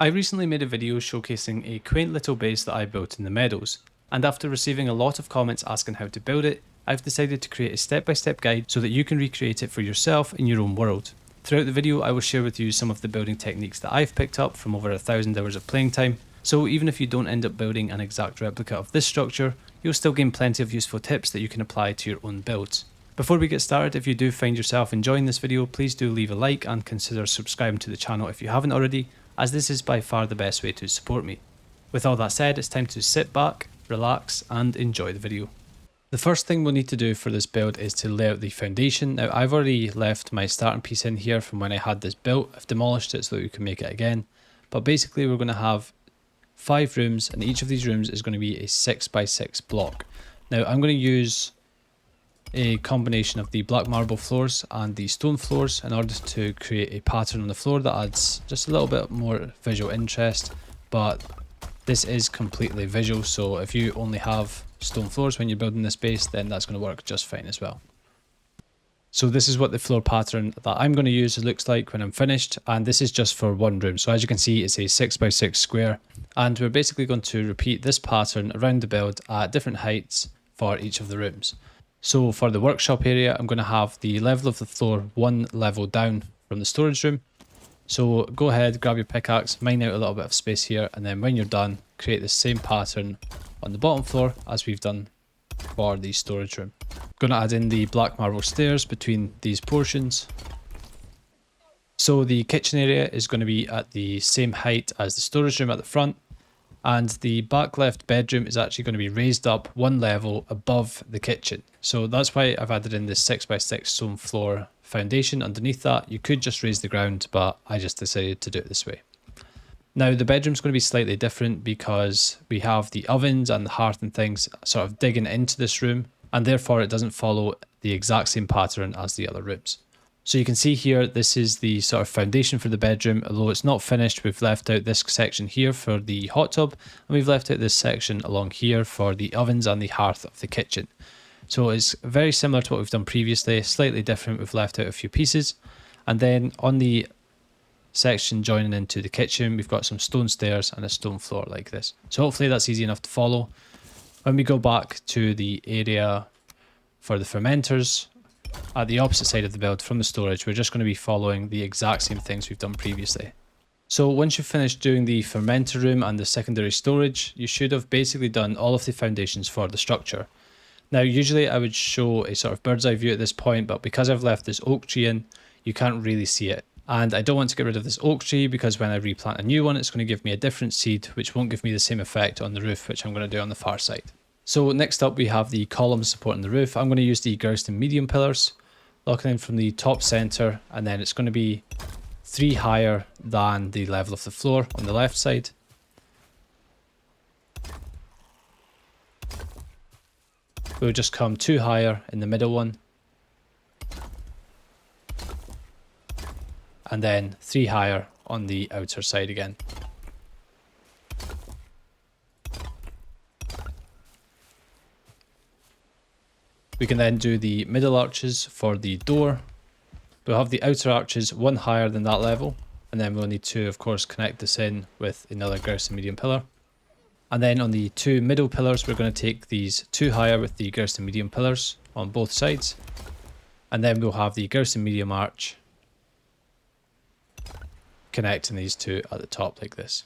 I recently made a video showcasing a quaint little base that I built in the meadows, and after receiving a lot of comments asking how to build it, I've decided to create a step-by-step guide so that you can recreate it for yourself in your own world. Throughout the video I will share with you some of the building techniques that I've picked up from over 1,000 hours of playing time, so even if you don't end up building an exact replica of this structure, you'll still gain plenty of useful tips that you can apply to your own builds. Before we get started, if you do find yourself enjoying this video, please do leave a like and consider subscribing to the channel if you haven't already, as this is by far the best way to support me. With all that said, it's time to sit back, relax and enjoy the video. The first thing we'll need to do for this build is to lay out the foundation. Now I've already left my starting piece in here from when I had this built. I've demolished it so that we can make it again. But basically we're going to have 5 rooms and each of these rooms is going to be a 6x6 block. Now I'm going to use a combination of the black marble floors and the stone floors in order to create a pattern on the floor that adds just a little bit more visual interest, but this is completely visual, so if you only have stone floors when you're building this base, then that's going to work just fine as well. So this is what the floor pattern that I'm going to use looks like when I'm finished, and this is just for one room. So as you can see, it's a 6x6 square, and we're basically going to repeat this pattern around the build at different heights for each of the rooms. So for the workshop area, I'm going to have the level of the floor one level down from the storage room. So go ahead, grab your pickaxe, mine out a little bit of space here, and then when you're done, create the same pattern on the bottom floor as we've done for the storage room. Going to add in the black marble stairs between these portions. So the kitchen area is going to be at the same height as the storage room at the front. And the back left bedroom is actually going to be raised up one level above the kitchen. So that's why I've added in this 6x6 stone floor foundation underneath that. You could just raise the ground, but I just decided to do it this way. Now the bedroom's going to be slightly different because we have the ovens and the hearth and things sort of digging into this room, and therefore it doesn't follow the exact same pattern as the other rooms. So you can see here, this is the sort of foundation for the bedroom. Although it's not finished, we've left out this section here for the hot tub, and we've left out this section along here for the ovens and the hearth of the kitchen. So it's very similar to what we've done previously, slightly different. We've left out a few pieces, and then on the section joining into the kitchen, we've got some stone stairs and a stone floor like this. So hopefully that's easy enough to follow. When we go back to the area for the fermenters, at the opposite side of the build from the storage, we're just going to be following the exact same things we've done previously. So once you've finished doing the fermenter room and the secondary storage, you should have basically done all of the foundations for the structure. Now usually I would show a sort of bird's eye view at this point, but because I've left this oak tree in, you can't really see it. And I don't want to get rid of this oak tree because when I replant a new one, it's going to give me a different seed, which won't give me the same effect on the roof, which I'm going to do on the far side. So next up we have the columns supporting the roof. I'm going to use the Gourston medium pillars, locking in from the top center, and then it's going to be 3 higher than the level of the floor on the left side. We'll just come 2 higher in the middle one, and then 3 higher on the outer side again. We can then do the middle arches for the door. We'll have the outer arches 1 higher than that level, and then we'll need to of course connect this in with another Gourston medium pillar. And then on the 2 middle pillars, we're going to take these 2 higher with the Gourston medium pillars on both sides, and then we'll have the Gourston medium arch connecting these 2 at the top like this.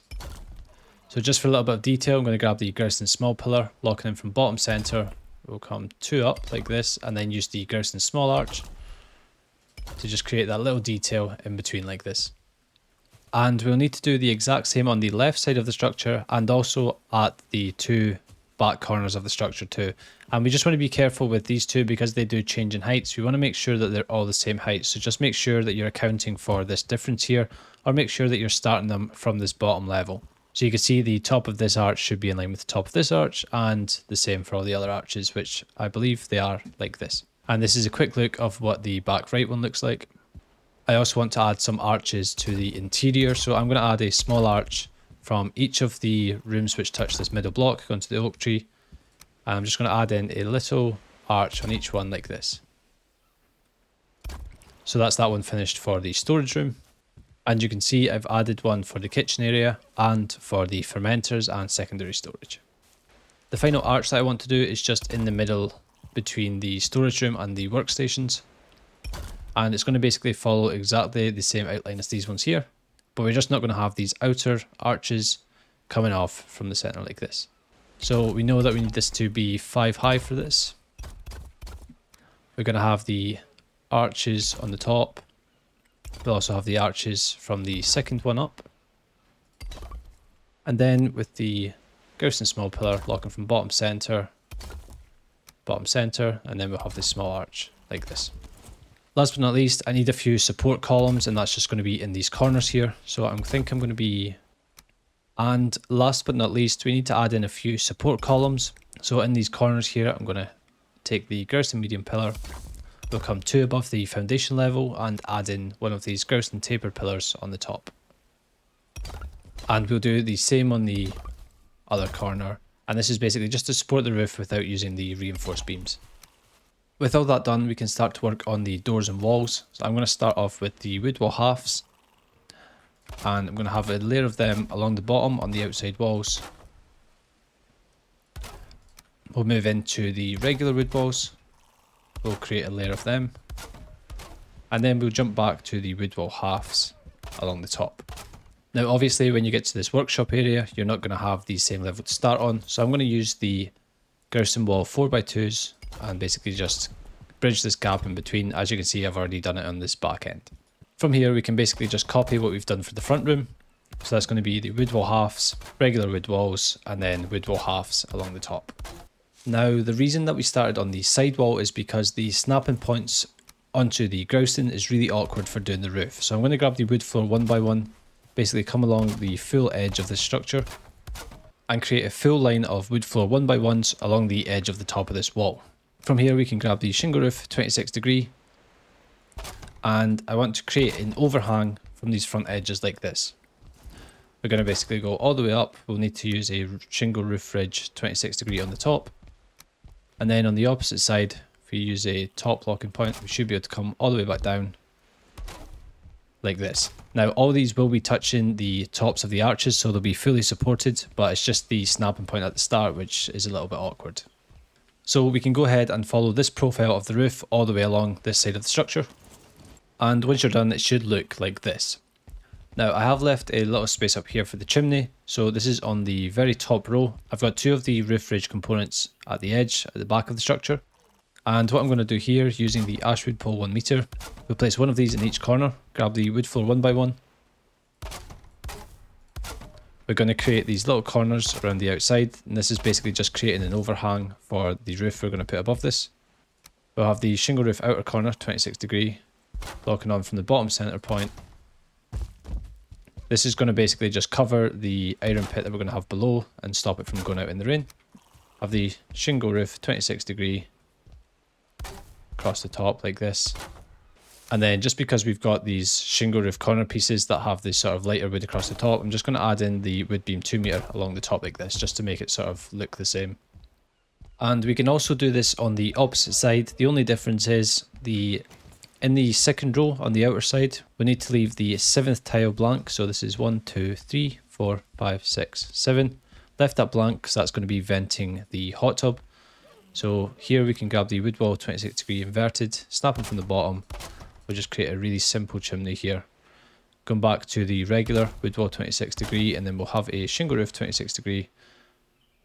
So just for a little bit of detail, I'm going to grab the Gourston small pillar, locking in from bottom center. We'll come 2 up like this, and then use the Gourston small arch to just create that little detail in between like this. And we'll need to do the exact same on the left side of the structure and also at the 2 back corners of the structure too. And we just want to be careful with these 2 because they do change in heights. We want to make sure that they're all the same height. So just make sure that you're accounting for this difference here, or make sure that you're starting them from this bottom level. So you can see the top of this arch should be in line with the top of this arch, and the same for all the other arches, which I believe they are like this. And this is a quick look of what the back right one looks like. I also want to add some arches to the interior, so I'm going to add a small arch from each of the rooms which touch this middle block going to the oak tree. And I'm just going to add in a little arch on each one like this. So that's that one finished for the storage room. And you can see I've added one for the kitchen area and for the fermenters and secondary storage. The final arch that I want to do is just in the middle between the storage room and the workstations. And it's going to basically follow exactly the same outline as these ones here. But we're just not going to have these outer arches coming off from the center like this. So we know that we need this to be 5 high for this. We're going to have the arches on the top. We'll also have the arches from the second one up. And then with the Gaussian small pillar locking from bottom center, and then we'll have this small arch like this. Last but not least, I need a few support columns, and that's just going to be in these corners here. So I think I'm going to be... And last but not least, we need to add in a few support columns. So in these corners here, I'm going to take the Gaussian medium pillar. We'll come 2 above the foundation level and add in one of these Gaussian taper pillars on the top. And we'll do the same on the other corner. And this is basically just to support the roof without using the reinforced beams. With all that done, we can start to work on the doors and walls. So I'm going to start off with the wood wall halves. And I'm going to have a layer of them along the bottom on the outside walls. We'll move into the regular wood walls. We'll create a layer of them. And then we'll jump back to the wood wall halves along the top. Now obviously when you get to this workshop area, you're not going to have the same level to start on. So I'm going to use the Gaussian wall 4x2s and basically just bridge this gap in between. As you can see, I've already done it on this back end. From here, we can basically just copy what we've done for the front room. So that's going to be the wood wall halves, regular wood walls, and then wood wall halves along the top. Now, the reason that we started on the side wall is because the snapping points onto the grousing is really awkward for doing the roof. So I'm going to grab the wood floor 1x1, basically come along the full edge of the structure, and create a full line of wood floor 1x1s along the edge of the top of this wall. From here we can grab the shingle roof 26 degree, and I want to create an overhang from these front edges like this. We're going to basically go all the way up. We'll need to use a shingle roof ridge 26 degree on the top, and then on the opposite side, if we use a top locking point, we should be able to come all the way back down like this. Now all these will be touching the tops of the arches, so they'll be fully supported, but it's just the snapping point at the start which is a little bit awkward. So we can go ahead and follow this profile of the roof all the way along this side of the structure. And once you're done, it should look like this. Now I have left a little space up here for the chimney. So this is on the very top row. I've got 2 of the roof ridge components at the edge, at the back of the structure. And what I'm going to do here, using the ashwood pole 1 meter, we'll place one of these in each corner, grab the wood floor 1x1. We're going to create these little corners around the outside, and this is basically just creating an overhang for the roof we're going to put above this. We'll have the shingle roof outer corner 26 degree, locking on from the bottom center point. This is going to basically just cover the iron pit that we're going to have below and stop it from going out in the rain. Have the shingle roof 26 degree across the top like this. And then just because we've got these shingle roof corner pieces that have this sort of lighter wood across the top, I'm just going to add in the wood beam 2 meter along the top like this, just to make it sort of look the same. And we can also do this on the opposite side. The only difference is in the second row on the outer side, we need to leave the 7th tile blank. So this is 1, 2, 3, 4, 5, 6, 7. Left that blank because that's going to be venting the hot tub. So here we can grab the wood wall 26 degree inverted, snapping from the bottom. We'll just create a really simple chimney here. Going back to the regular wood wall 26 degree, and then we'll have a shingle roof 26 degree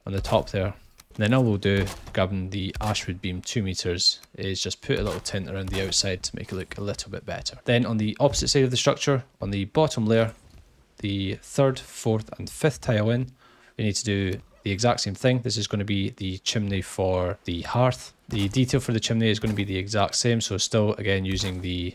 on the top there. And then all we'll do, grabbing the ashwood beam 2 meters, is just put a little tint around the outside to make it look a little bit better. Then on the opposite side of the structure, on the bottom layer, the 3rd, 4th and 5th tile in, we need to do the exact same thing. This is going to be the chimney for the hearth. The detail for the chimney is going to be the exact same, so still again using the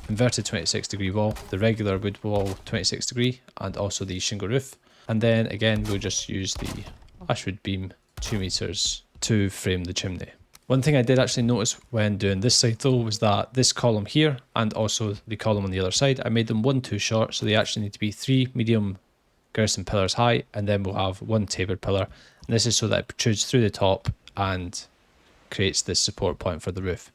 inverted 26 degree wall, the regular wood wall 26 degree, and also the shingle roof. And then again we'll just use the ashwood beam 2 meters to frame the chimney. One thing I did actually notice when doing this side though was that this column here and also the column on the other side, I made them 1 too short, so they actually need to be 3 medium Gaussian pillars high, and then we'll have 1 tapered pillar. And this is so that it protrudes through the top and creates this support point for the roof.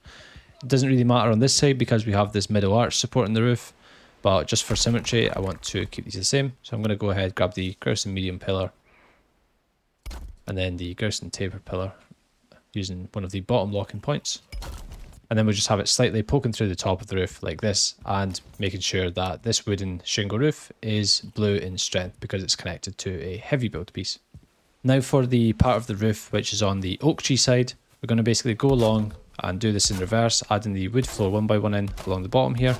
It doesn't really matter on this side because we have this middle arch supporting the roof, But just for symmetry, I want to keep these the same. So I'm going to go ahead, grab the grouse and medium pillar, and then the grouse and taper pillar, using one of the bottom locking points. And then we'll just have it slightly poking through the top of the roof like this, and making sure that this wooden shingle roof is blue in strength because it's connected to a heavy build piece. Now for the part of the roof which is on the oak tree side, we're going to basically go along and do this in reverse, adding the wood floor one by one in along the bottom here.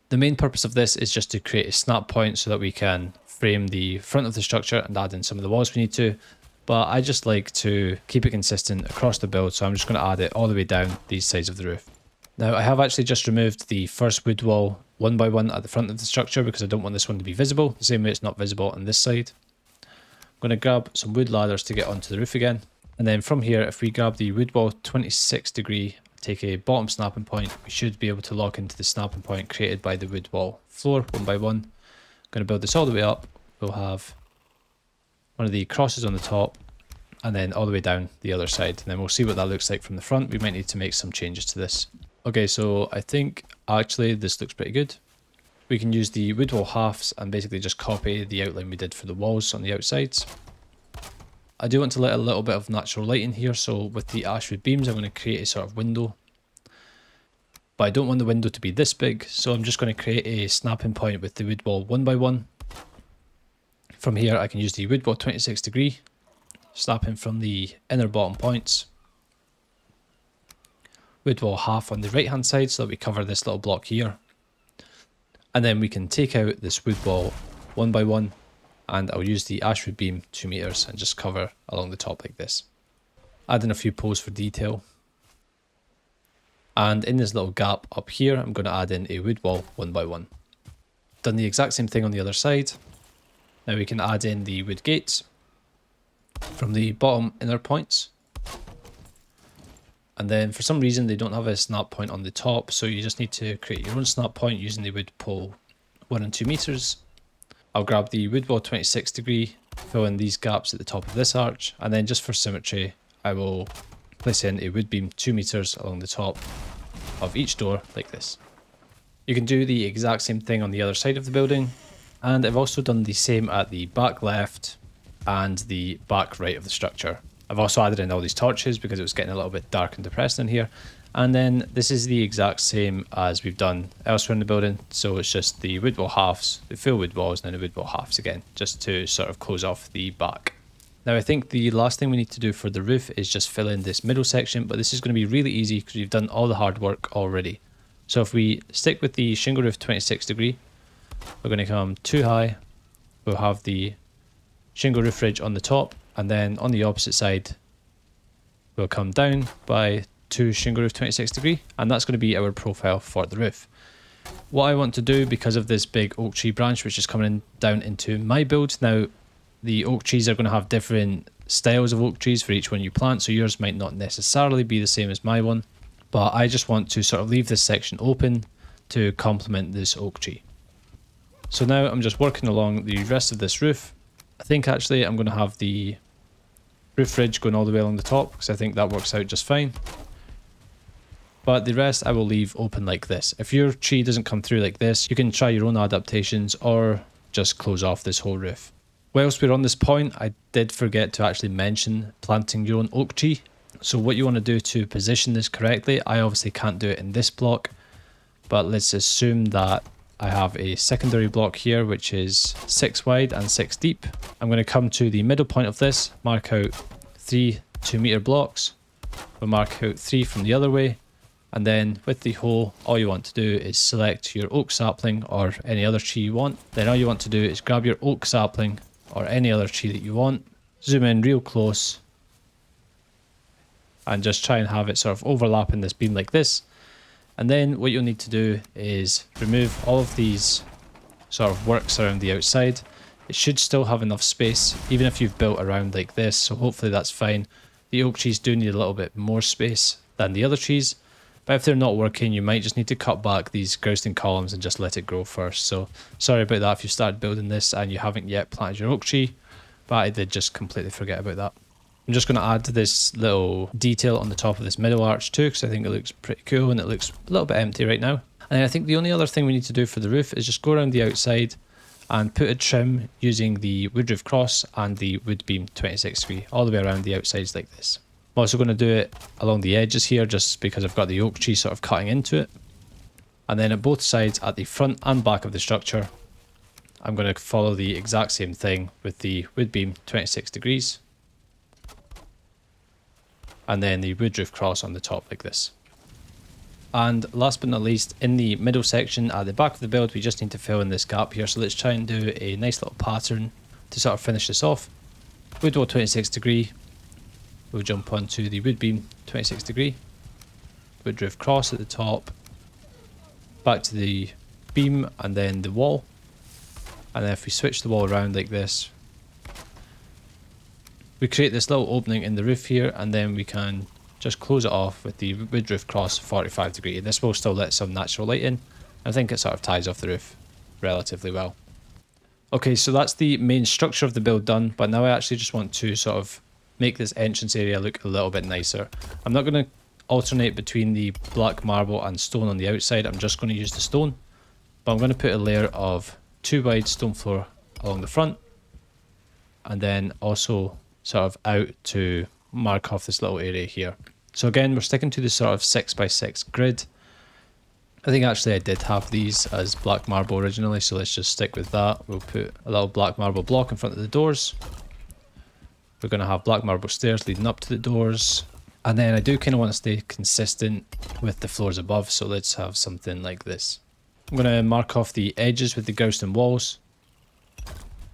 The main purpose of this is just to create a snap point so that we can frame the front of the structure and add in some of the walls we need to. But I just like to keep it consistent across the build, so I'm just going to add it all the way down these sides of the roof. Now I have actually just removed the first wood wall one by one at the front of the structure because I don't want this one to be visible, the same way it's not visible on this side. I'm going to grab some wood ladders to get onto the roof again. And then from here, if we grab the wood wall 26 degree, take a bottom snapping point, we should be able to lock into the snapping point created by the wood wall floor one by one. I'm going to build this all the way up. We'll have one of the crosses on the top and then all the way down the other side. And then we'll see what that looks like from the front. We might need to make some changes to this. Okay, so I think actually this looks pretty good. We can use the wood wall halves and basically just copy the outline we did for the walls on the outsides. I do want to let a little bit of natural light in here, so with the ashwood beams I'm going to create a sort of window. But I don't want the window to be this big, so I'm just going to create a snapping point with the wood wall one by one. From here I can use the wood wall 26 degree, snapping from the inner bottom points. Wood wall half on the right hand side so that we cover this little block here. And then we can take out this wood wall one by one, and I'll use the ashwood beam 2 meters and just cover along the top like this. Add in a few posts for detail. And in this little gap up here, I'm going to add in a wood wall one by one. Done the exact same thing on the other side. Now we can add in the wood gates from the bottom inner points. And then for some reason they don't have a snap point on the top, so you just need to create your own snap point using the wood pole 1 and 2 meters. I'll grab the wood wall 26 degree, fill in these gaps at the top of this arch, and then just for symmetry I will place in a wood beam 2 meters along the top of each door like this. You can do the exact same thing on the other side of the building, and I've also done the same at the back left and the back right of the structure. I've also added in all these torches because it was getting a little bit dark and depressed in here. And then this is the exact same as we've done elsewhere in the building. So it's just the wood wall halves, the full wood walls, and then the wood wall halves again, just to sort of close off the back. Now I think the last thing we need to do for the roof is just fill in this middle section, but this is going to be really easy because we've done all the hard work already. So if we stick with the shingle roof 26 degree, we're going to come 2 high, we'll have the shingle roof ridge on the top, and then on the opposite side we'll come down by 2 shingle roof 26 degree, and that's going to be our profile for the roof. What I want to do, because of this big oak tree branch which is coming down into my build, now the oak trees are going to have different styles of oak trees for each one you plant, so yours might not necessarily be the same as my one, but I just want to sort of leave this section open to complement this oak tree. So now I'm just working along the rest of this roof. I think actually I'm going to have the roof ridge going all the way along the top because I think that works out just fine. But the rest I will leave open like this. If your tree doesn't come through like this, you can try your own adaptations or just close off this whole roof. Whilst we're on this point, I did forget to actually mention planting your own oak tree. So what you want to do to position this correctly, I obviously can't do it in this block, but let's assume that I have a secondary block here which is 6 wide and 6 deep. I'm going to come to the middle point of this, mark out 3 2-meter blocks. We'll mark out 3 from the other way, and then with the hole all you want to do is select your oak sapling or any other tree you want. Then all you want to do is grab your oak sapling or any other tree that you want, zoom in real close and just try and have it sort of overlapping this beam like this. And then what you'll need to do is remove all of these sort of works around the outside. It should still have enough space, even if you've built around like this, so hopefully that's fine. The oak trees do need a little bit more space than the other trees, but if they're not working, you might just need to cut back these grousting columns and just let it grow first. So sorry about that if you started building this and you haven't yet planted your oak tree, but I did just completely forget about that. I'm just going to add this little detail on the top of this middle arch too, because I think it looks pretty cool and it looks a little bit empty right now. And then I think the only other thing we need to do for the roof is just go around the outside and put a trim using the wood roof cross and the wood beam 26 degree all the way around the outsides like this. I'm also going to do it along the edges here just because I've got the oak tree sort of cutting into it. And then at both sides, at the front and back of the structure, I'm going to follow the exact same thing with the wood beam 26 degrees. And then the wood roof cross on the top like this. And last but not least, in the middle section at the back of the build, we just need to fill in this gap here. So let's try and do a nice little pattern to sort of finish this off. Wood wall 26 degree. We'll jump onto the wood beam 26 degree. Wood roof cross at the top. Back to the beam and then the wall. And then if we switch the wall around like this, we create this little opening in the roof here, and then we can just close it off with the wood roof cross 45 degree. This will still let some natural light in. I think it sort of ties off the roof relatively well. Okay, so that's the main structure of the build done, but now I actually just want to sort of make this entrance area look a little bit nicer. I'm not going to alternate between the black marble and stone on the outside. I'm just going to use the stone, but I'm going to put a layer of 2 wide stone floor along the front, and then also sort of out to mark off this little area here. So again, we're sticking to the sort of 6x6 grid. I think actually I did have these as black marble originally, so let's just stick with that. We'll put a little black marble block in front of the doors. We're going to have black marble stairs leading up to the doors. And then I do kind of want to stay consistent with the floors above, so let's have something like this. I'm going to mark off the edges with the grout and walls.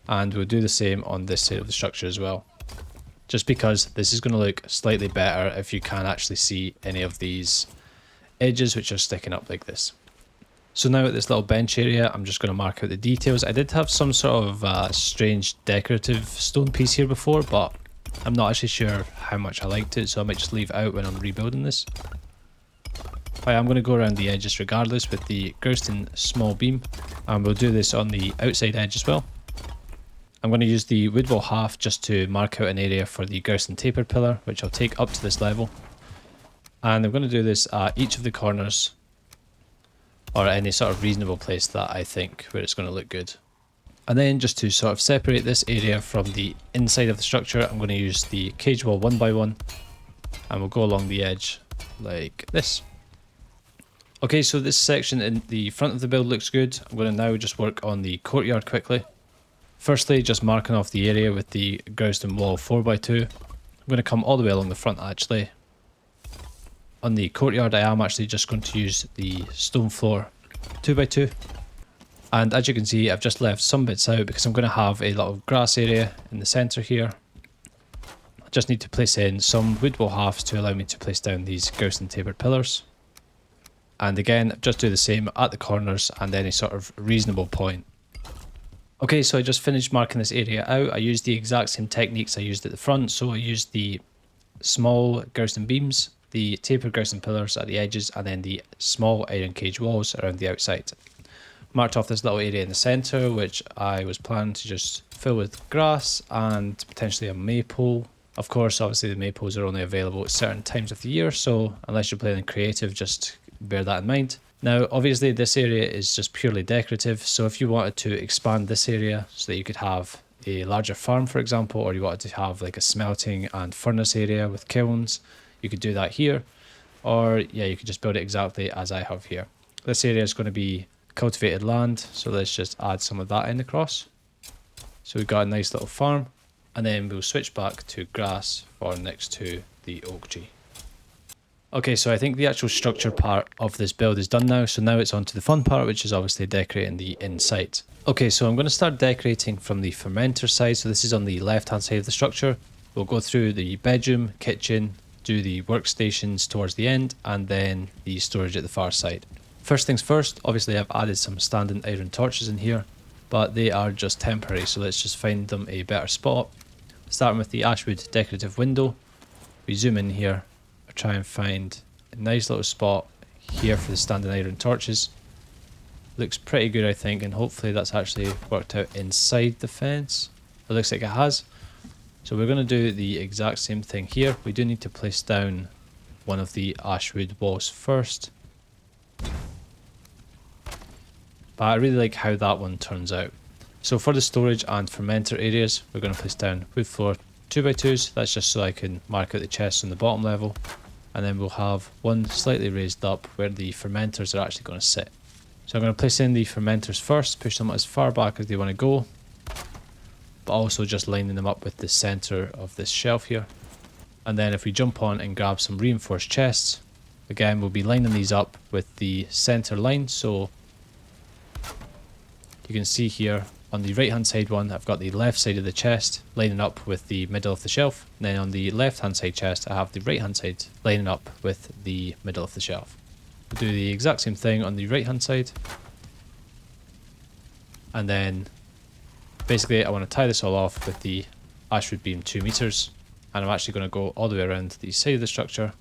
And we'll do the same on this side of the structure as well. Just because this is going to look slightly better if you can actually see any of these edges which are sticking up like this. So now at this little bench area, I'm just going to mark out the details. I did have some sort of strange decorative stone piece here before, but I'm not actually sure how much I liked it, so I might just leave it out when I'm rebuilding this. Right, I'm going to go around the edges regardless with the grout and small beam, and we'll do this on the outside edge as well. I'm going to use the wood wall half just to mark out an area for the grout and taper pillar, which I'll take up to this level. And I'm going to do this at each of the corners, or any sort of reasonable place that I think where it's going to look good. And then just to sort of separate this area from the inside of the structure, I'm going to use the cage wall 1x1, and we'll go along the edge like this. Okay, so this section in the front of the build looks good. I'm going to now just work on the courtyard quickly. Firstly, just marking off the area with the grout and wall 4x2. I'm going to come all the way along the front actually. On the courtyard I am actually just going to use the stone floor 2x2. And as you can see, I've just left some bits out because I'm going to have a little grass area in the centre here. I just need to place in some wood wall halves to allow me to place down these grout and tapered pillars. And again, just do the same at the corners and any sort of reasonable point. Okay, so I just finished marking this area out. I used the exact same techniques I used at the front. So I used the small grout and beams, the tapered grout and pillars at the edges, and then the small iron cage walls around the outside. Marked off this little area in the centre, which I was planning to just fill with grass and potentially a maple. Of course, obviously the maples are only available at certain times of the year, so unless you're playing creative, just bear that in mind. Now, obviously this area is just purely decorative, so if you wanted to expand this area so that you could have a larger farm, for example, or you wanted to have like a smelting and furnace area with kilns, you could do that here. Or yeah, you could just build it exactly as I have here. This area is going to be cultivated land, so let's just add some of that in across. So we've got a nice little farm, and then we'll switch back to grass for next to the oak tree. Okay, so I think the actual structure part of this build is done now, so now it's on to the fun part, which is obviously decorating the inside. Okay, so I'm going to start decorating from the fermenter side, so this is on the left hand side of the structure. We'll go through the bedroom, kitchen, do the workstations towards the end, and then the storage at the far side. First things first, obviously I've added some standing iron torches in here, but they are just temporary, so let's just find them a better spot. Starting with the ashwood decorative window, we zoom in here, try and find a nice little spot here for the standing iron torches. Looks pretty good I think, and hopefully that's actually worked out inside the fence. It looks like it has. So we're going to do the exact same thing here. We do need to place down one of the ashwood walls first. but I really like how that one turns out. So for the storage and fermenter areas, we're going to place down wood floor 2x2s. That's just so I can mark out the chests on the bottom level. And then we'll have one slightly raised up where the fermenters are actually going to sit. So I'm going to place in the fermenters first, push them as far back as they want to go, but also just lining them up with the center of this shelf here. And then if we jump on and grab some reinforced chests, again we'll be lining these up with the center line. So you can see here on the right hand side one, I've got the left side of the chest lining up with the middle of the shelf. And then on the left hand side chest, I have the right hand side lining up with the middle of the shelf. We'll do the exact same thing on the right hand side. And then basically I want to tie this all off with the ashwood beam 2 meters. And I'm actually going to go all the way around the side of the structure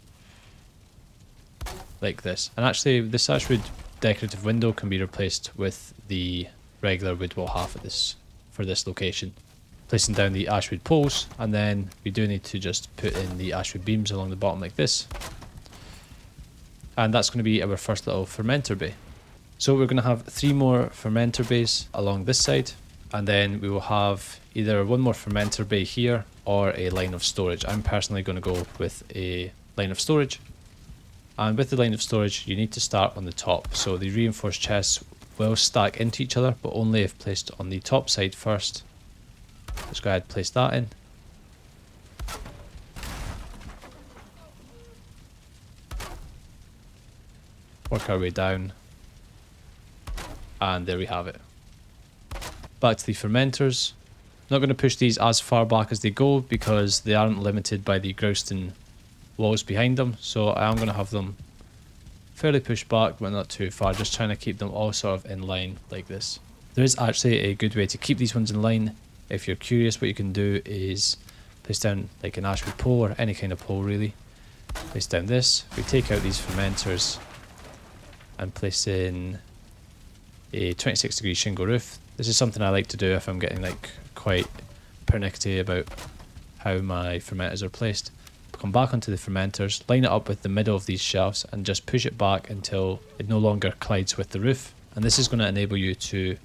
like this. And actually this ashwood decorative window can be replaced with the regular wood wall half of this for this location. Placing down the ashwood poles, and then we do need to just put in the ashwood beams along the bottom like this. And that's going to be our first little fermenter bay. So we're going to have 3 more fermenter bays along this side, and then we will have either one more fermenter bay here or a line of storage. I'm personally going to go with a line of storage. And with the line of storage, you need to start on the top. So the reinforced chests will stack into each other, but only if placed on the top side first. Let's go ahead and place that in. Work our way down. And there we have it. Back to the fermenters. Not going to push these as far back as they go because they aren't limited by the grouston walls behind them. So I am going to have them fairly pushed back, but not too far, just trying to keep them all sort of in line like this. There is actually a good way to keep these ones in line. If you're curious, what you can do is place down like an ashwood pole or any kind of pole really. Place down this. We take out these fermenters and place in a 26-degree shingle roof. This is something I like to do if I'm getting like quite pernickety about how my fermenters are placed. Come back onto the fermenters, line it up with the middle of these shelves and just push it back until it no longer collides with the roof. And this is going to enable you to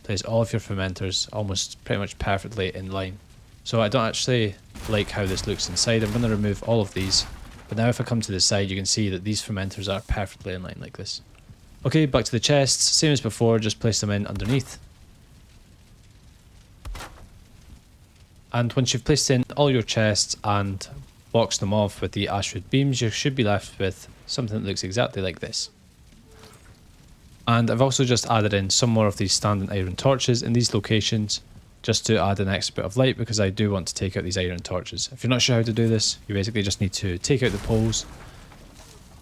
place all of your fermenters almost pretty much perfectly in line. So I don't actually like how this looks inside. I'm going to remove all of these. But now if I come to the side, you can see that these fermenters are perfectly in line like this. Okay, back to the chests. Same as before, just place them in underneath. And once you've placed in all your chests and boxed them off with the ashwood beams, you should be left with something that looks exactly like this. And I've also just added in some more of these standing iron torches in these locations just to add an extra bit of light, because I do want to take out these iron torches. If you're not sure how to do this, you basically just need to take out the poles,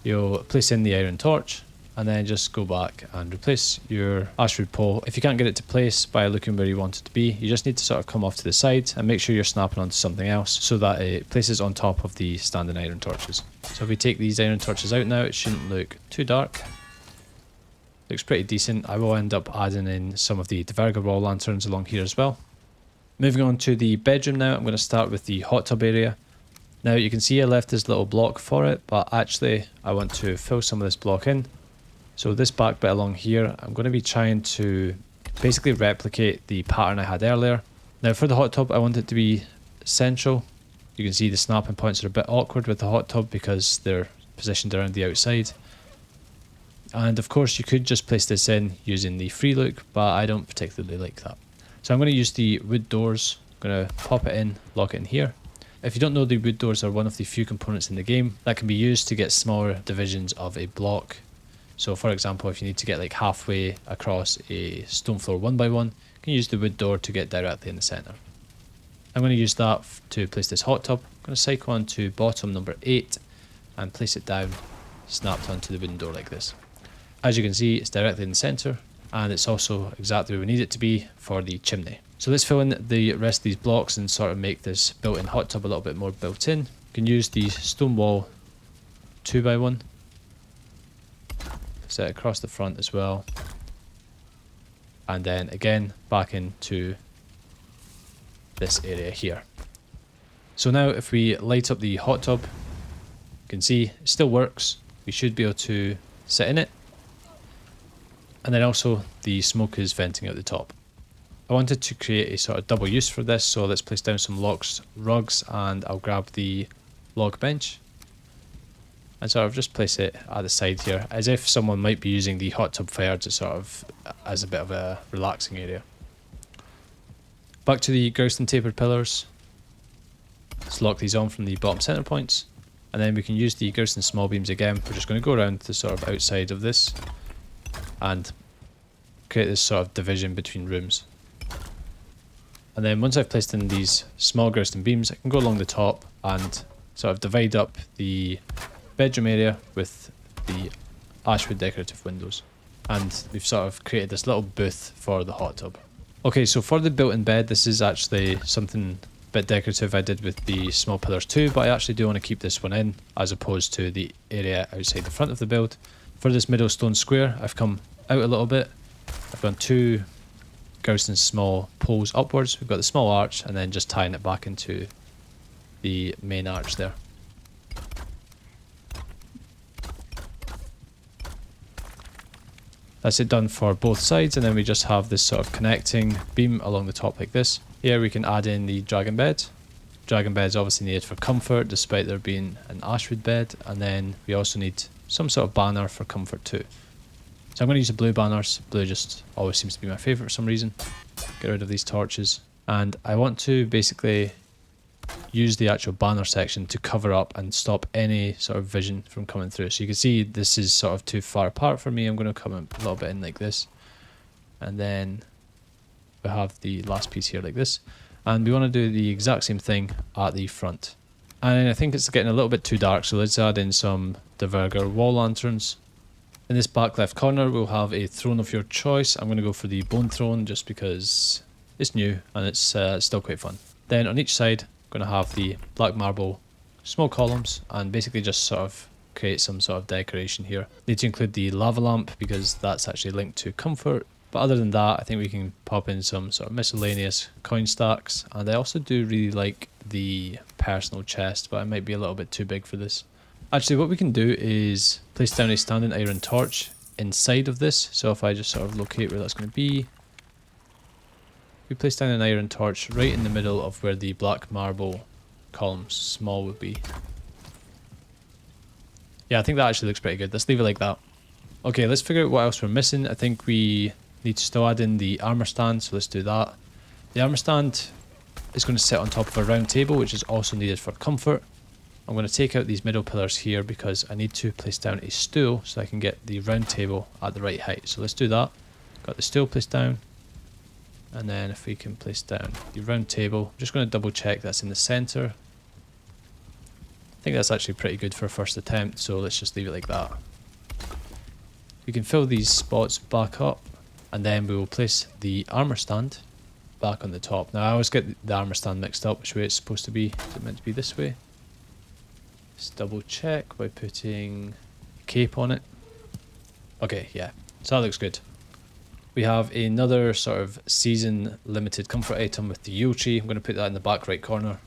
you'll place in the iron torch, and then just go back and replace your ashwood pole. If you can't get it to place by looking where you want it to be, you just need to sort of come off to the side and make sure you're snapping onto something else so that it places on top of the standing iron torches. So if we take these iron torches out now, it shouldn't look too dark. Looks pretty decent. I will end up adding in some of the Diverger wall lanterns along here as well. Moving on to the bedroom now, I'm going to start with the hot tub area. Now you can see I left this little block for it, but actually I want to fill some of this block in. So this back bit along here, I'm going to be trying to basically replicate the pattern I had earlier. Now for the hot tub, I want it to be central. You can see the snapping points are a bit awkward with the hot tub because they're positioned around the outside. And of course you could just place this in using the free look, but I don't particularly like that. So I'm going to use the wood doors. I'm going to pop it in, lock it in here. If you don't know, the wood doors are one of the few components in the game that can be used to get smaller divisions of a block. So for example, if you need to get like halfway across a stone floor 1x1, you can use the wood door to get directly in the centre. I'm going to use that to place this hot tub. I'm going to cycle on to bottom number 8 and place it down, snapped onto the wooden door like this. As you can see, it's directly in the centre, and it's also exactly where we need it to be for the chimney. So let's fill in the rest of these blocks and sort of make this built-in hot tub a little bit more built in. You can use the stone wall 2x1. Set across the front as well, and then again back into this area here. So now if we light up the hot tub, you can see it still works. We should be able to sit in it. And then also the smoke is venting out the top. I wanted to create a sort of double use for this, so let's place down some rugs, and I'll grab the log bench and sort of just place it at the side here, as if someone might be using the hot tub fire to sort of as a bit of a relaxing area. Back to the groused and tapered pillars. Let's lock these on from the bottom center points, and then we can use the groused and small beams again. We're just going to go around the sort of outside of this and create this sort of division between rooms. And then once I've placed in these small groused and beams, I can go along the top and sort of divide up the bedroom area with the ashwood decorative windows. And we've sort of created this little booth for the hot tub. Okay, so for the built-in bed, this is actually something a bit decorative I did with the small pillars too, but I actually do want to keep this one in as opposed to the area outside the front of the build. For this middle stone square, I've come out a little bit. I've gone 2 groused and small poles upwards. We've got the small arch and then just tying it back into the main arch there. That's it done for both sides, and then we just have this sort of connecting beam along the top like this. Here we can add in the dragon bed. Dragon bed is obviously needed for comfort despite there being an ashwood bed, and then we also need some sort of banner for comfort too. So I'm going to use the blue banners. Blue just always seems to be my favourite for some reason. Get rid of these torches. And I want to basically use the actual banner section to cover up and stop any sort of vision from coming through. So you can see this is sort of too far apart for me. I'm going to come a little bit in like this. And then we have the last piece here like this. And we want to do the exact same thing at the front. And I think it's getting a little bit too dark, so let's add in some Diverger wall lanterns. In this back left corner, we'll have a throne of your choice. I'm going to go for the bone throne just because it's new and it's still quite fun. Then on each side, I'm going to have the black marble small columns and basically just sort of create some sort of decoration here. Need to include the lava lamp because that's actually linked to comfort. But other than that, I think we can pop in some sort of miscellaneous coin stacks. And I also do really like the personal chest, but it might be a little bit too big for this. Actually, what we can do is place down a standing iron torch inside of this. So if I just sort of locate where that's going to be, we place down an iron torch right in the middle of where the black marble columns small would be. Yeah, I think that actually looks pretty good. Let's leave it like that. Okay, let's figure out what else we're missing. I think we need to still add in the armor stand, so let's do that. The armor stand is going to sit on top of a round table, which is also needed for comfort. I'm going to take out these middle pillars here because I need to place down a stool so I can get the round table at the right height. So let's do that. Got the stool placed down. And then if we can place down the round table, I'm just going to double check that's in the center. I think that's actually pretty good for a first attempt, so let's just leave it like that. We can fill these spots back up, and then we will place the armor stand back on the top. Now I always get the armor stand mixed up, which way it's supposed to be. Is it meant to be this way? Let's double check by putting a cape on it. Okay, yeah, so that looks good. We have another sort of season limited comfort item with the Yule tree. I'm going to put that in the back right corner.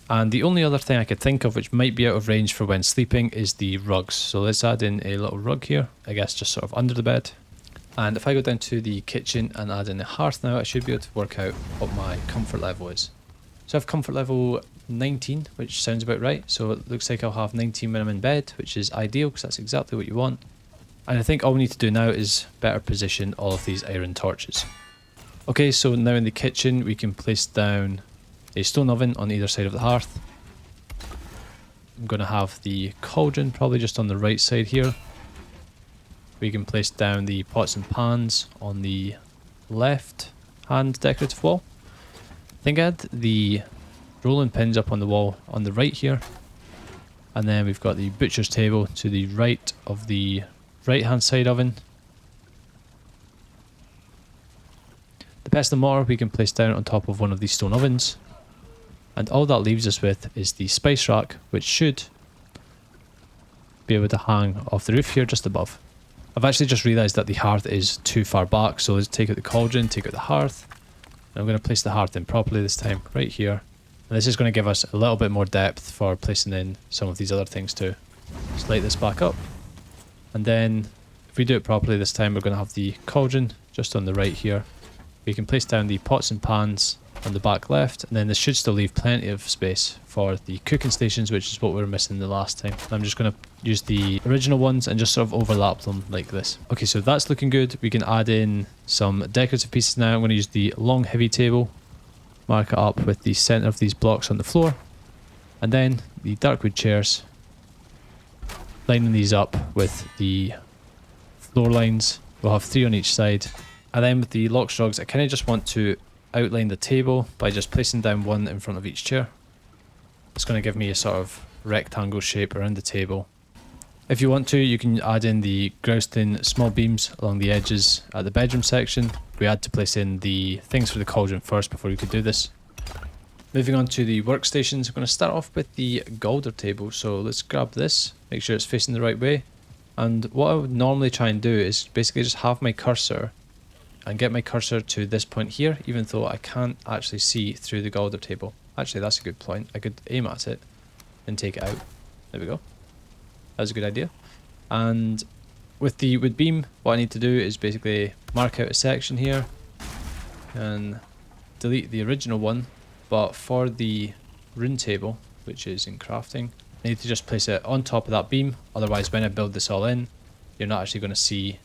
And the only other thing I could think of which might be out of range for when sleeping is the rugs. So let's add in a little rug here, I guess just sort of under the bed. And if I go down to the kitchen and add in the hearth now, I should be able to work out what my comfort level is. So I have comfort level 19, which sounds about right. So it looks like I'll have 19 when I'm in bed, which is ideal because that's exactly what you want. And I think all we need to do now is better position all of these iron torches. Okay, so now in the kitchen we can place down a stone oven on either side of the hearth. I'm going to have the cauldron probably just on the right side here. We can place down the pots and pans on the left hand decorative wall. I think I had the rolling pins up on the wall on the right here. And then we've got the butcher's table to the right of the right hand side oven. The pestle and mortar we can place down on top of one of these stone ovens. And all that leaves us with is the spice rack, which should be able to hang off the roof here just above. I've actually just realised that the hearth is too far back, so let's take out the cauldron, take out the hearth. And I'm going to place the hearth in properly this time, right here. And this is going to give us a little bit more depth for placing in some of these other things too. Let's light this back up. And then If we do it properly this time, we're going to have the cauldron just on the right here. We can place down the pots and pans on the back left, and then this should still leave plenty of space for the cooking stations, which is what we were missing the last time. I'm just going to use the original ones and just sort of overlap them like this. Okay, so that's looking good. We can add in some decorative pieces now. I'm going to use the long heavy table, mark it up with the center of these blocks on the floor, and then the dark wood chairs, lining these up with the floor lines. We'll have 3 on each side. And then with the lock strugs, I kind of just want to outline the table by just placing down one in front of each chair. It's going to give me a sort of rectangle shape around the table. If you want to, you can add in the groused in small beams along the edges at the bedroom section. We had to place in the things for the cauldron first before we could do this. Moving on to the workstations, we're going to start off with the Galder table. So let's grab this, make sure it's facing the right way. And what I would normally try and do is basically just have my cursor and get my cursor to this point here, even though I can't actually see through the Galder table. Actually, that's a good point. I could aim at it and take it out. There we go. That's a good idea. And with the wood beam, what I need to do is basically mark out a section here and delete the original one. But for the rune table, which is in crafting, I need to just place it on top of that beam. Otherwise, when I build this all in, you're not actually going to see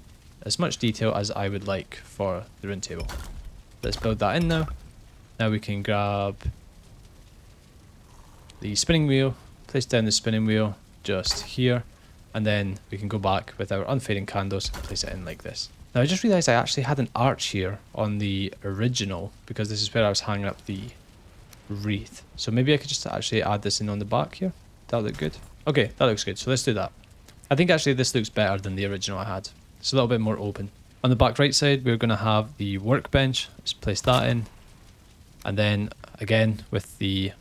as much detail as I would like for the rune table. Let's build that in now. Now we can grab the spinning wheel, place down the spinning wheel just here, and then we can go back with our unfading candles and place it in like this. Now I just realised I actually had an arch here on the original, because this is where I was hanging up the wreath. So maybe I could just actually add this in on the back here. That look good? Okay, that looks good. So let's do that. I think actually this looks better than the original I had. It's a little bit more open. On the back right side, we're going to have the workbench. Let's place that in. And then again, with the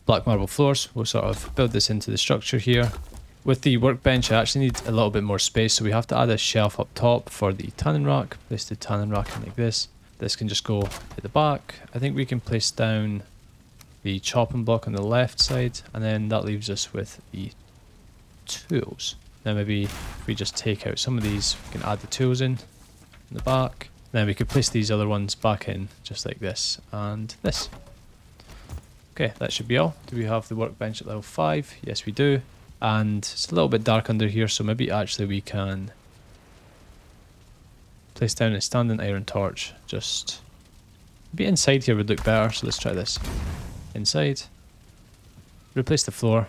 black marble floors, we'll sort of build this into the structure here. With the workbench, I actually need a little bit more space, so we have to add a shelf up top for the tanning rack. Place the tanning rack in like this. This can just go at the back. I think we can place down the chopping block on the left side, and then that leaves us with the tools. Now maybe if we just take out some of these, we can add the tools in the back. Then we could place these other ones back in just like this and this. Okay, that should be all. Do we have the workbench at level 5? Yes, we do. And it's a little bit dark under here, so maybe actually we can place down a standing iron torch. Just maybe inside here would look better, so let's try this. Inside. Replace the floor.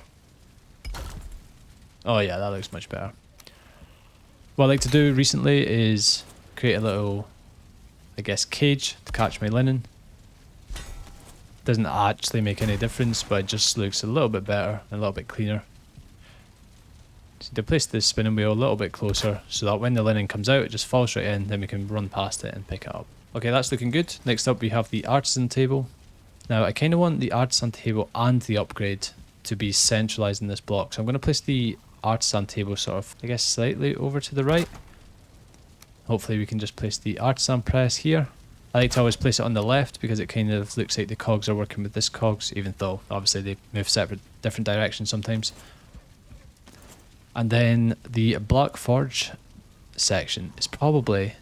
Oh yeah, that looks much better. What I like to do recently is create a little, I guess, cage to catch my linen. Doesn't actually make any difference, but it just looks a little bit better and a little bit cleaner. So to place the spinning wheel a little bit closer so that when the linen comes out, it just falls right in, then we can run past it and pick it up. Okay, that's looking good. Next up we have the artisan table. Now I kind of want the artisan table and the upgrade to be centralized in this block. So I'm going to place the artisan table sort of, I guess, slightly over to the right. Hopefully we can just place the artisan press here. I like to always place it on the left because it kind of looks like the cogs are working with this cogs, even though obviously they move separate, different directions sometimes. And then the Black Forge section is probably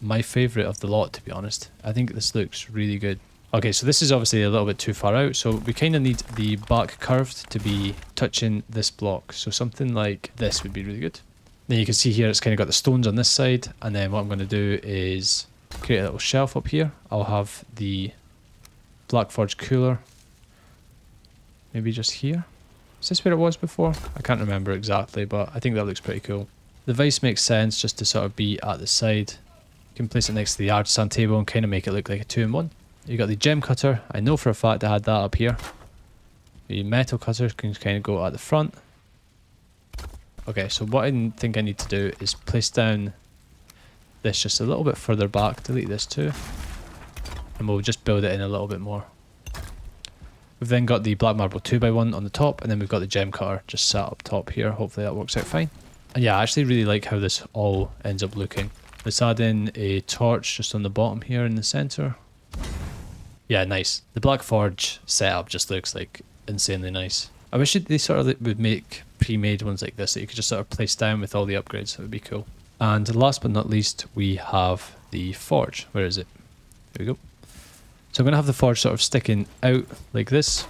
my favourite of the lot, to be honest. I think this looks really good. Okay, so this is obviously a little bit too far out, so we kind of need the back curved to be touching this block. So something like this would be really good. Then you can see here it's kind of got the stones on this side, and then what I'm going to do is create a little shelf up here. I'll have the Black Forge cooler maybe just here. Is this where it was before? I can't remember exactly, but I think that looks pretty cool. The vise makes sense just to sort of be at the side. You can place it next to the artisan table and kind of make it look like a 2-in-1. You got the gem cutter. I know for a fact I had that up here. The metal cutter can kind of go at the front. Okay, so what I think I need to do is place down this just a little bit further back. Delete this too. And we'll just build it in a little bit more. We've then got the black marble 2x1 on the top, and then we've got the gem cutter just sat up top here. Hopefully that works out fine. And yeah, I actually really like how this all ends up looking. Let's add in a torch just on the bottom here in the center. Yeah, nice. The Black Forge setup just looks like insanely nice. I wish they sort of would make pre-made ones like this that you could just sort of place down with all the upgrades. That would be cool. And last but not least, we have the forge. Where is it? Here we go. So I'm going to have the forge sort of sticking out like this.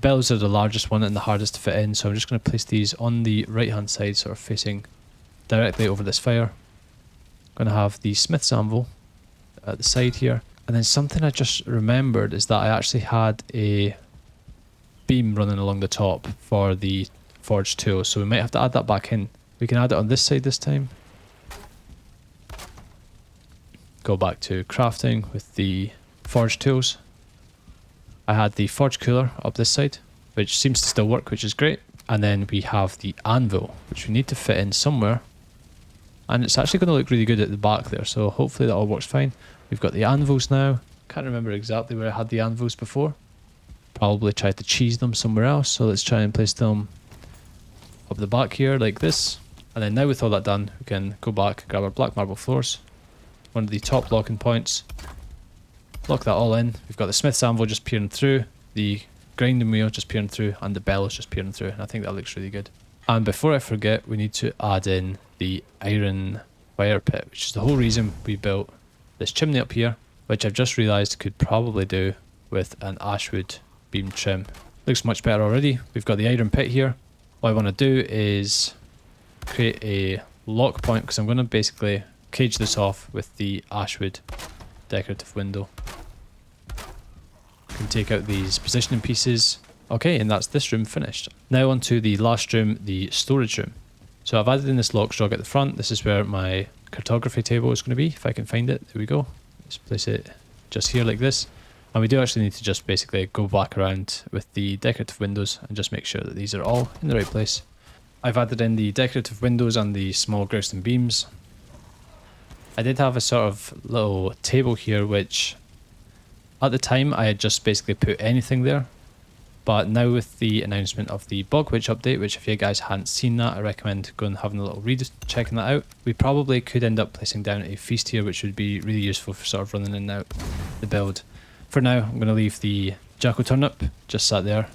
Bellows are the largest one and the hardest to fit in, so I'm just going to place these on the right hand side, sort of facing directly over this fire. I'm going to have the smith's anvil at the side here. And then something I just remembered is that I actually had a beam running along the top for the forge tool, so we might have to add that back in. We can add it on this side this time. Go back to crafting with the forge tools. I had the forge cooler up this side, which seems to still work, which is great. And then we have the anvil, which we need to fit in somewhere. And it's actually going to look really good at the back there, so hopefully that all works fine. We've got the anvils now. Can't remember exactly where I had the anvils before. Probably tried to cheese them somewhere else, so let's try and place them up the back here like this. And then now with all that done, we can go back and grab our black marble floors. One of the top locking points. Lock that all in. We've got the smith's anvil just peering through, the grinding wheel just peering through, and the bellows just peering through. And I think that looks really good. And before I forget, we need to add in the iron fire pit, which is the whole reason we built this chimney up here, which I've just realised could probably do with an ashwood beam trim. Looks much better already. We've got the iron pit here. What I want to do is create a lock point, because I'm going to basically cage this off with the ashwood decorative window. Can take out these positioning pieces. Okay, and that's this room finished. Now onto the last room, the storage room. So I've added in this lock jog at the front. This is where my cartography table is going to be, if I can find it. There we go. Let's place it just here like this. And we do actually need to just basically go back around with the decorative windows and just make sure that these are all in the right place. I've added in the decorative windows and the small grousting beams. I did have a sort of little table here, which at the time I had just basically put anything there. But now with the announcement of the Bog Witch update, which if you guys hadn't seen that, I recommend going and having a little read, checking that out. We probably could end up placing down a feast here, which would be really useful for sort of running in and out the build. For now, I'm going to leave the Jackal Turnip just sat there.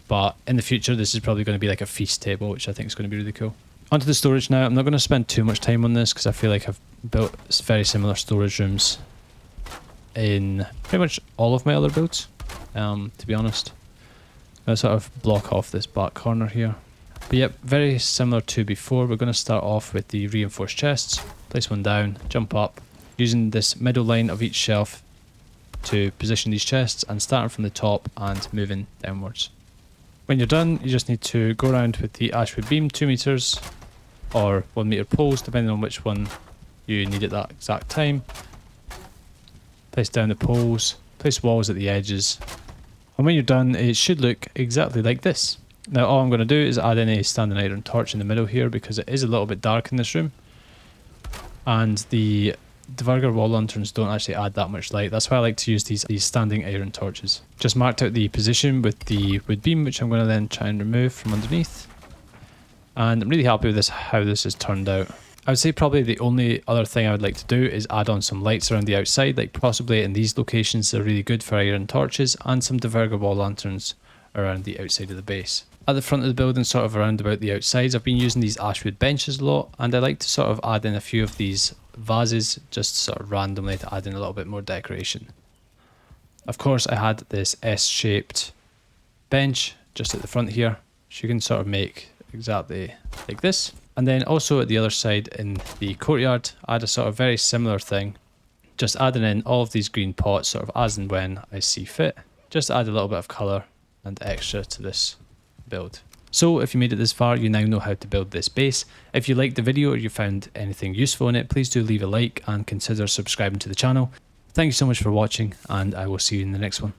But in the future, this is probably going to be like a feast table, which I think is going to be really cool. Onto the storage now. I'm not going to spend too much time on this because I feel like I've built very similar storage rooms in pretty much all of my other builds, to be honest. I'm going to sort of block off this back corner here. But yep, very similar to before. We're going to start off with the reinforced chests. Place one down, jump up, using this middle line of each shelf to position these chests, and starting from the top and moving downwards. When you're done, you just need to go around with the ashwood beam, 2 meters or 1 meter poles, depending on which one you need at that exact time. Place down the poles, place walls at the edges, and when you're done, it should look exactly like this. Now all I'm going to do is add in a standing iron torch in the middle here, because it is a little bit dark in this room, and the Dvergr wall lanterns don't actually add that much light. That's why I like to use these standing iron torches. Just marked out the position with the wood beam, which I'm going to then try and remove from underneath. And I'm really happy with this, how this has turned out. I would say probably the only other thing I would like to do is add on some lights around the outside, like possibly in these locations they're really good for iron torches, and some Dvergr wall lanterns around the outside of the base. At the front of the building, sort of around about the outsides, I've been using these ashwood benches a lot, and I like to sort of add in a few of these vases just sort of randomly to add in a little bit more decoration. Of course, I had this S-shaped bench just at the front here, which you can sort of make exactly like this. And then also at the other side in the courtyard, I had a sort of very similar thing, just adding in all of these green pots sort of as and when I see fit, just to add a little bit of colour and extra to this build. So if you made it this far, you now know how to build this base. If you liked the video or you found anything useful in it, please do leave a like and consider subscribing to the channel. Thank you so much for watching, and I will see you in the next one.